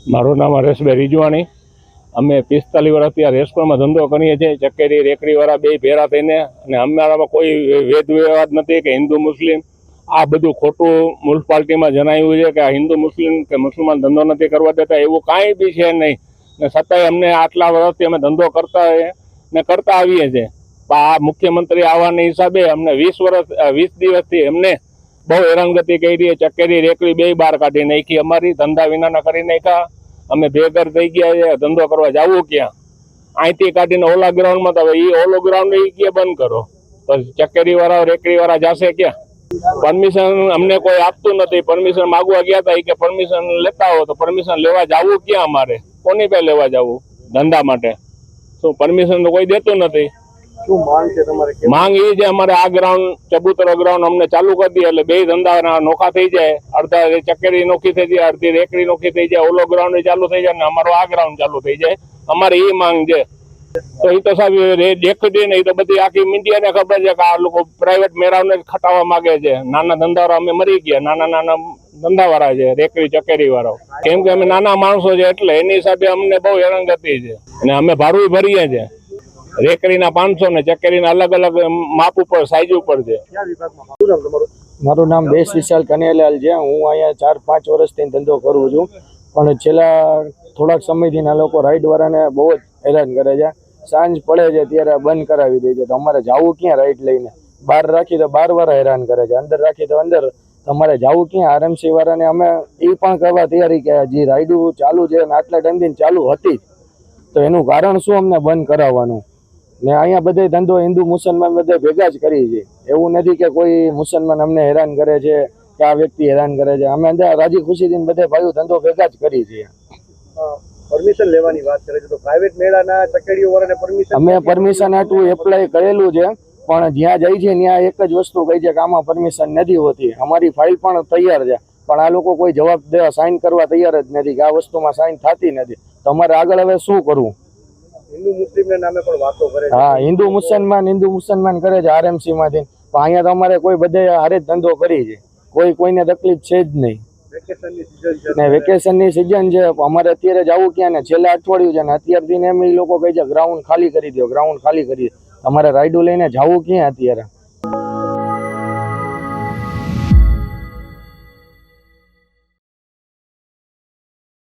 મારું નામ હરેશભાઈ રીજવાણી। અમે 45 વર્ષથી આ રેસ્ટોરન્ટમાં ધંધો કરીએ છીએ। ચકેરી રેકડીવાળા બે ભેરા થઈને, અને અમારામાં કોઈ વેદ વિવાદ નથી કે હિન્દુ મુસ્લિમ। આ બધું ખોટું મ્યુનિસિપાલિટીમાં જણાવ્યું છે કે આ હિન્દુ મુસ્લિમ કે મુસલમાન ધંધો નથી કરવા દેતા, એવું કાંઈ બી છે નહીં। ને છતાંય અમને આટલા વર્ષથી અમે ધંધો કરતા ને કરતા આવીએ છીએ। આ મુખ્યમંત્રી આવવાના હિસાબે અમને 20 દિવસથી એમને બહુ હેરાનગતિ કરી। ચકેરી રેકડી બે બહાર કાઢી નાખી, અમારી ધંધા વિનાના કરી નાખ્યા। અમે બેઘર થઈ ગયા છે, ધંધો કરવા જવું ક્યાં? અહીંથી કાઢીને ઓલા ગ્રાઉન્ડમાં, તો હવે એ ઓલો ગ્રાઉન્ડ એ ક્યાં બંધ કરો તો ચકેરી વાળા રેકડી વાળા જશે ક્યાં? પરમિશન અમને કોઈ આપતું નથી। પરમિશન માગવા ગયા હતા કે પરમિશન લેતા હો, તો પરમિશન લેવા જવું ક્યાં? અમારે કોની પાસે લેવા જવું ધંધા માટે? શું પરમિશન તો કોઈ દેતું નથી। શું માંગ છે તમારે? માંગ એ છે અમારે આ ગ્રાઉન્ડ ચબૂતરો ગ્રાઉન્ડ અમને ચાલુ કરી દે, એટલે બે ધંધા નોખા થઈ જાય। અડધા ચકેરી નોખી થઈ જાય, અડધી રેકડી નોખી થઈ જાય, ઓલો ગ્રાઉન્ડ ચાલુ થઈ જાય ને અમારો આ ગ્રાઉન્ડ ચાલુ થઈ જાય। અમારે એ માંગ છે। તો એ તો સાહેબ દેખતી નહીં, તો બધી આખી મીડિયાને ખબર છે કે આ લોકો પ્રાઇવેટ મેરાવને ખટાવવા માંગે છે। નાના ધંધાવાળા અમે મરી ગયા, નાના ધંધાવાળા છે રેકડી ચકેરી વાળા, કેમ કે અમે નાના માણસો છે એટલે એની હિસાબે અમને બહુ હેરાનગતિ છે। અને અમે ભાડું ભરીએ છીએ। રેકડીના 500 ને ચકેરીના અલગ અલગ માપ ઉપર સાઈઝ ઉપર છે। મારું નામ દેશ વિશાલ કનેલાલ છે। હું અહીંયા 4-5 વર્ષથી ધંધો કરું છું, પણ છેલ્લા થોડાક સમયથી આ લોકો રાઈડ વાળાને બહુ જ હેરાન કરે છે। સાંજ પડે છે ત્યારે બંધ કરાવી દે છે, તો અમારે જવું ક્યાં? રાઈડ લઈને બહાર રાખી તો 12 વાળા હેરાન કરે છે, અંદર રાખી તો અંદર। તમારે જવું ક્યાં? આરએમસી વાળાને અમે એ પણ કરવા તૈયારી કે જે રાઈડું ચાલુ છે ને આટલા ટાઈમથી ચાલુ હતી, તો એનું કારણ શું અમને બંધ કરાવવાનું? ને અહીંયા બધે ધંધો હિન્દુ મુસલમાન બધે ભેગા જ કરી છે। એવું નથી કે કોઈ મુસલમાન અમને હેરાન કરે છે કે આ વ્યક્તિ હેરાન કરે છે। અમે અંદર રાજી ખુશીથી બધે ભાઈઓ ધંધો ભેગા જ કરી છીએ। પરમિશન લેવાની વાત કરે છે તો પ્રાઇવેટ મેળાના ચકેડીઓ વાળાને પરમિશન, અમે પરમિશન આટલું એપ્લાય કરેલું છે, પણ જ્યાં જાય છે ત્યાં એક જ વસ્તુ કહી છે કે આમાં પરમિશન નથી હોતી। અમારી ફાઇલ પણ તૈયાર છે, પણ આ લોકો કોઈ જવાબ દેવા સાઇન કરવા તૈયાર જ નથી કે આ વસ્તુમાં સાઇન થતી નથી। તો અમારે આગળ હવે શું કરવું? હિન્દુ મુસ્લિમના નામે પણ વાતો કરે છે। હા, હિન્દુ મુસલમાન કરે છે આરએમસી માંથી, પણ અહીંયા તો અમારે કોઈ બધે હારે જ ધંધો કરી છે, કોઈને તકલીફ છે જ નહીં। વેકેશનની સિઝન છે, અમારે અત્યારે જવું ક્યાં? ને છેલ્લા અઠવાડિયું છે ને અત્યારથી એમ એ લોકો કહે છે ગ્રાઉન્ડ ખાલી કરી દો, ગ્રાઉન્ડ ખાલી કરી દો। અમારે રાઈડો લઈને જવું ક્યાં અત્યારે?